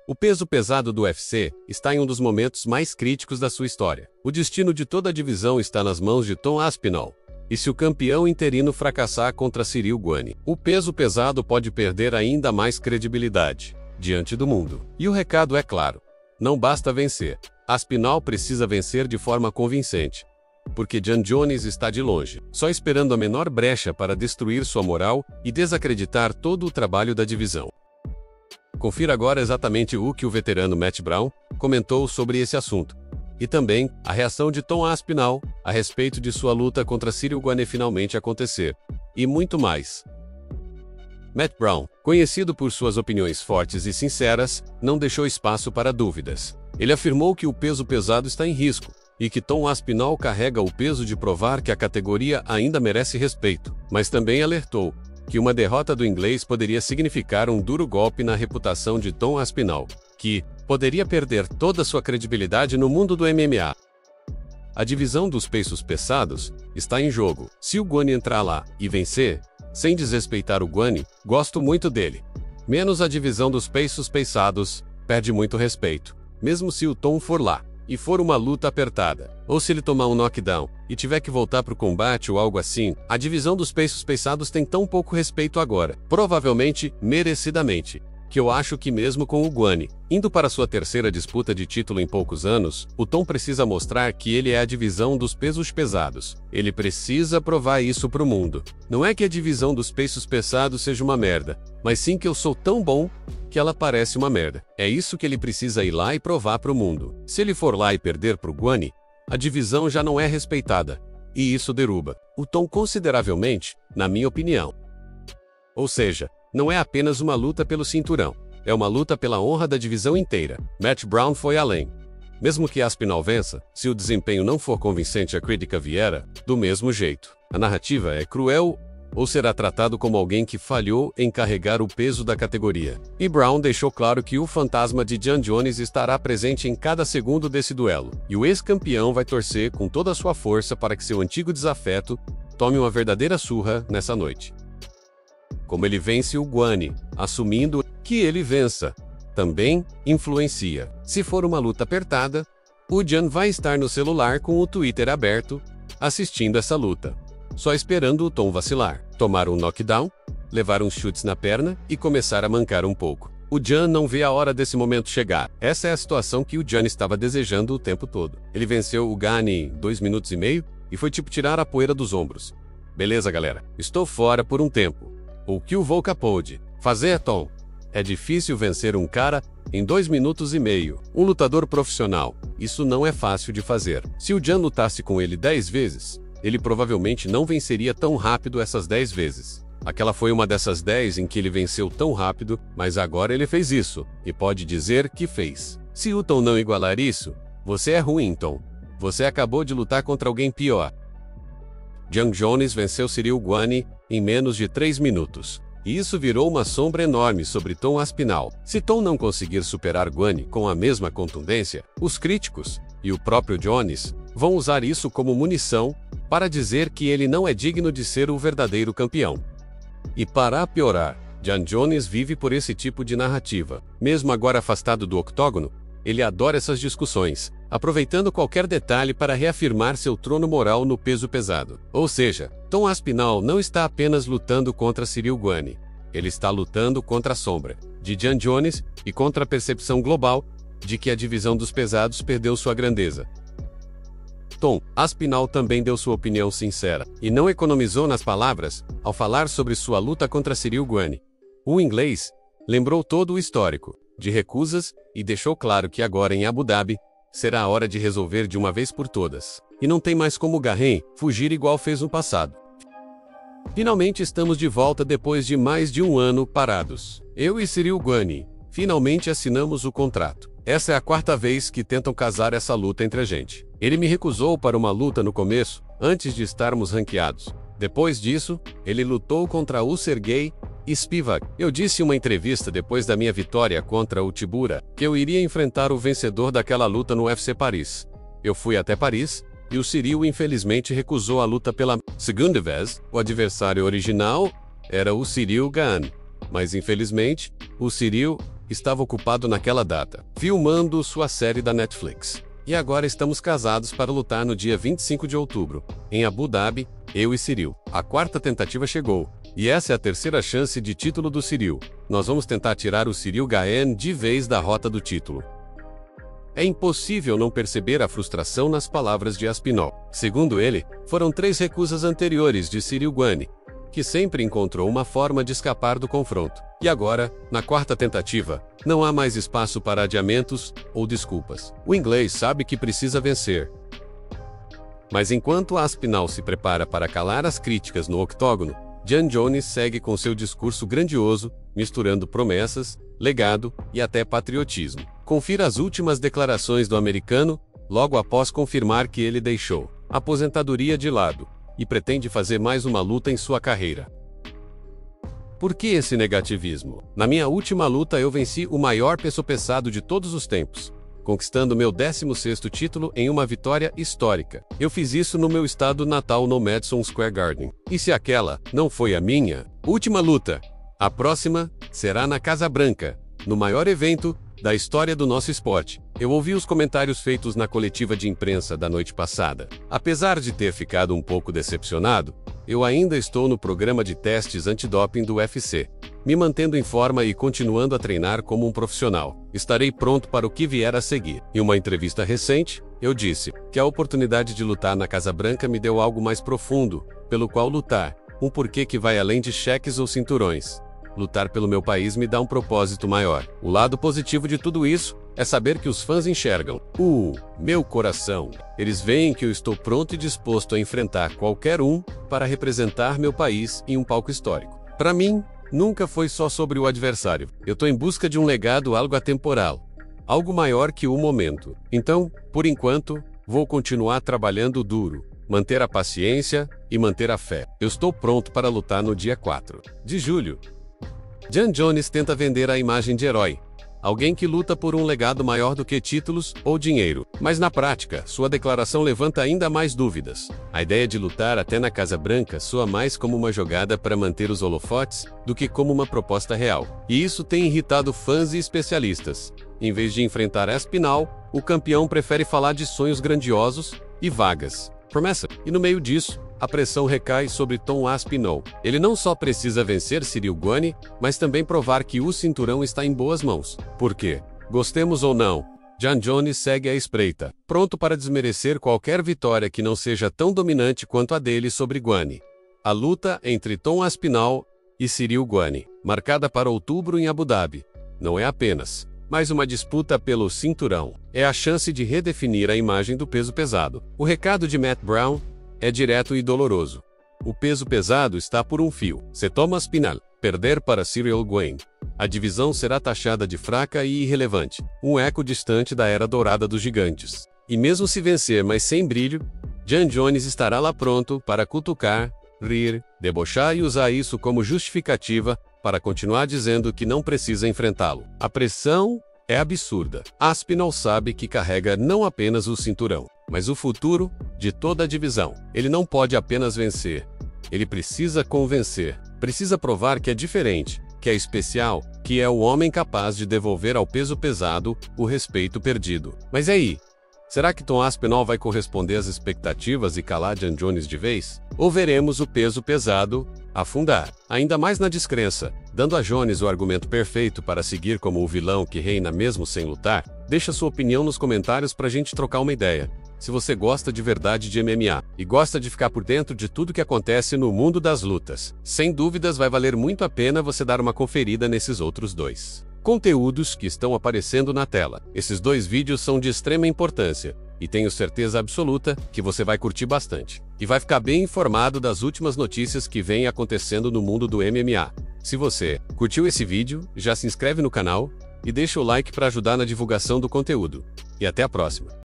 O peso pesado do UFC está em um dos momentos mais críticos da sua história. O destino de toda a divisão está nas mãos de Tom Aspinall. E se o campeão interino fracassar contra Ciryl Gane, o peso pesado pode perder ainda mais credibilidade diante do mundo. E o recado é claro: não basta vencer. Aspinall precisa vencer de forma convincente. Porque Jon Jones está de longe, só esperando a menor brecha para destruir sua moral e desacreditar todo o trabalho da divisão. Confira agora exatamente o que o veterano Matt Brown comentou sobre esse assunto. E também a reação de Tom Aspinall a respeito de sua luta contra Ciryl Gane finalmente acontecer. E muito mais. Matt Brown, conhecido por suas opiniões fortes e sinceras, não deixou espaço para dúvidas. Ele afirmou que o peso pesado está em risco, e que Tom Aspinall carrega o peso de provar que a categoria ainda merece respeito, mas também alertou que uma derrota do inglês poderia significar um duro golpe na reputação de Tom Aspinall, que poderia perder toda sua credibilidade no mundo do MMA. A divisão dos pesos pesados está em jogo. Se o Gane entrar lá e vencer, sem desrespeitar o Gane, gosto muito dele. Menos a divisão dos pesos pesados, perde muito respeito. Mesmo se o Tom for lá e for uma luta apertada, ou se ele tomar um knockdown e tiver que voltar pro combate ou algo assim, a divisão dos pesos pesados tem tão pouco respeito agora, provavelmente merecidamente, que eu acho que mesmo com o Gane indo para sua terceira disputa de título em poucos anos, o Tom precisa mostrar que ele é a divisão dos pesos pesados. Ele precisa provar isso pro mundo. Não é que a divisão dos pesos pesados seja uma merda, mas sim que eu sou tão bom que ela parece uma merda. É isso que ele precisa ir lá e provar pro mundo. Se ele for lá e perder pro Gane, a divisão já não é respeitada, e isso derruba o Tom consideravelmente, na minha opinião. Ou seja, não é apenas uma luta pelo cinturão, é uma luta pela honra da divisão inteira. Matt Brown foi além. Mesmo que Aspinall vença, se o desempenho não for convincente e a crítica vier, do mesmo jeito. A narrativa é cruel ou será tratado como alguém que falhou em carregar o peso da categoria. E Brown deixou claro que o fantasma de Jon Jones estará presente em cada segundo desse duelo, e o ex-campeão vai torcer com toda a sua força para que seu antigo desafeto tome uma verdadeira surra nessa noite. Como ele vence o Gane, assumindo que ele vença, também influencia. Se for uma luta apertada, o Jon vai estar no celular com o Twitter aberto, assistindo essa luta, só esperando o Tom vacilar, tomar um knockdown, levar uns chutes na perna e começar a mancar um pouco. O Jon não vê a hora desse momento chegar. Essa é a situação que o Jon estava desejando o tempo todo. Ele venceu o Gane em 2 minutos e meio e foi tipo tirar a poeira dos ombros. Beleza, galera, estou fora por um tempo. O que o Volka pôde fazer, Tom? É difícil vencer um cara em 2 minutos e meio. Um lutador profissional. Isso não é fácil de fazer. Se o Jon lutasse com ele 10 vezes, ele provavelmente não venceria tão rápido essas 10 vezes. Aquela foi uma dessas 10 em que ele venceu tão rápido, mas agora ele fez isso, e pode dizer que fez. Se o Tom não igualar isso, você é ruim, Tom. Você acabou de lutar contra alguém pior. Jon Jones venceu Ciryl Gane em menos de 3 minutos. E isso virou uma sombra enorme sobre Tom Aspinall. Se Tom não conseguir superar Gane com a mesma contundência, os críticos, e o próprio Jones, vão usar isso como munição para dizer que ele não é digno de ser o verdadeiro campeão. E para piorar, Jon Jones vive por esse tipo de narrativa. Mesmo agora afastado do octógono, ele adora essas discussões, aproveitando qualquer detalhe para reafirmar seu trono moral no peso pesado. Ou seja, Tom Aspinall não está apenas lutando contra Ciryl Gane, ele está lutando contra a sombra de Jon Jones e contra a percepção global de que a divisão dos pesados perdeu sua grandeza. Tom Aspinall também deu sua opinião sincera, e não economizou nas palavras ao falar sobre sua luta contra Ciryl Gane. O inglês lembrou todo o histórico de recusas e deixou claro que agora em Abu Dhabi será a hora de resolver de uma vez por todas. E não tem mais como Gane fugir igual fez no passado. Finalmente estamos de volta depois de mais de um ano parados. Eu e Ciryl Gane finalmente assinamos o contrato. Essa é a 4ª vez que tentam casar essa luta entre a gente. Ele me recusou para uma luta no começo, antes de estarmos ranqueados. Depois disso, ele lutou contra o Sergey Spivak. Eu disse em uma entrevista depois da minha vitória contra o Tibura que eu iria enfrentar o vencedor daquela luta no UFC Paris. Eu fui até Paris, e o Ciryl infelizmente recusou a luta pela segunda vez. O adversário original era o Ciryl Gane, mas infelizmente, o Ciryl estava ocupado naquela data, filmando sua série da Netflix. E agora estamos casados para lutar no dia 25 de outubro, em Abu Dhabi, eu e Ciryl. A quarta tentativa chegou, e essa é a terceira chance de título do Ciryl. Nós vamos tentar tirar o Ciryl Gane de vez da rota do título. É impossível não perceber a frustração nas palavras de Aspinall. Segundo ele, foram 3 recusas anteriores de Ciryl Gane, que sempre encontrou uma forma de escapar do confronto. E agora, na quarta tentativa, não há mais espaço para adiamentos ou desculpas. O inglês sabe que precisa vencer. Mas enquanto Aspinall se prepara para calar as críticas no octógono, Jon Jones segue com seu discurso grandioso, misturando promessas, legado e até patriotismo. Confira as últimas declarações do americano, logo após confirmar que ele deixou a aposentadoria de lado e pretende fazer mais uma luta em sua carreira. Por que esse negativismo? Na minha última luta eu venci o maior peso pesado de todos os tempos, conquistando meu 16º título em uma vitória histórica. Eu fiz isso no meu estado natal no Madison Square Garden. E se aquela não foi a minha última luta, a próxima será na Casa Branca, no maior evento da história do nosso esporte. Eu ouvi os comentários feitos na coletiva de imprensa da noite passada. Apesar de ter ficado um pouco decepcionado, eu ainda estou no programa de testes antidoping do UFC, me mantendo em forma e continuando a treinar como um profissional. Estarei pronto para o que vier a seguir. Em uma entrevista recente, eu disse que a oportunidade de lutar na Casa Branca me deu algo mais profundo, pelo qual lutar, um porquê que vai além de cheques ou cinturões. Lutar pelo meu país me dá um propósito maior. O lado positivo de tudo isso é saber que os fãs enxergam meu coração. Eles veem que eu estou pronto e disposto a enfrentar qualquer um para representar meu país em um palco histórico. Para mim, nunca foi só sobre o adversário. Eu estou em busca de um legado, algo atemporal, algo maior que o momento. Então, por enquanto, vou continuar trabalhando duro, manter a paciência e manter a fé. Eu estou pronto para lutar no dia 4 de julho. Jon Jones tenta vender a imagem de herói, alguém que luta por um legado maior do que títulos ou dinheiro. Mas na prática, sua declaração levanta ainda mais dúvidas. A ideia de lutar até na Casa Branca soa mais como uma jogada para manter os holofotes do que como uma proposta real. E isso tem irritado fãs e especialistas. Em vez de enfrentar Aspinall, o campeão prefere falar de sonhos grandiosos e vagas. Promessa. E no meio disso, a pressão recai sobre Tom Aspinall. Ele não só precisa vencer Ciryl Gane, mas também provar que o cinturão está em boas mãos. Por quê? Gostemos ou não, Jon Jones segue à espreita, pronto para desmerecer qualquer vitória que não seja tão dominante quanto a dele sobre Gane. A luta entre Tom Aspinall e Ciryl Gane, marcada para outubro em Abu Dhabi, não é apenas mais uma disputa pelo cinturão. É a chance de redefinir a imagem do peso pesado. O recado de Matt Brown é direto e doloroso. O peso pesado está por um fio. Se Tom Aspinall perder para Ciryl Gane, a divisão será taxada de fraca e irrelevante, um eco distante da era dourada dos gigantes. E mesmo se vencer, mas sem brilho, Jon Jones estará lá pronto para cutucar, rir, debochar e usar isso como justificativa para continuar dizendo que não precisa enfrentá-lo. A pressão é absurda. Aspinall sabe que carrega não apenas o cinturão, mas o futuro de toda a divisão. Ele não pode apenas vencer. Ele precisa convencer. Precisa provar que é diferente, que é especial, que é o homem capaz de devolver ao peso pesado o respeito perdido. Mas e aí? Será que Tom Aspinall vai corresponder às expectativas e calar Jon Jones de vez? Ou veremos o peso pesado afundar, ainda mais na descrença, dando a Jones o argumento perfeito para seguir como o vilão que reina mesmo sem lutar? Deixa sua opinião nos comentários pra gente trocar uma ideia. Se você gosta de verdade de MMA e gosta de ficar por dentro de tudo que acontece no mundo das lutas, sem dúvidas vai valer muito a pena você dar uma conferida nesses outros 2 conteúdos que estão aparecendo na tela. Esses 2 vídeos são de extrema importância e tenho certeza absoluta que você vai curtir bastante e vai ficar bem informado das últimas notícias que vêm acontecendo no mundo do MMA. Se você curtiu esse vídeo, já se inscreve no canal e deixa o like para ajudar na divulgação do conteúdo. E até a próxima!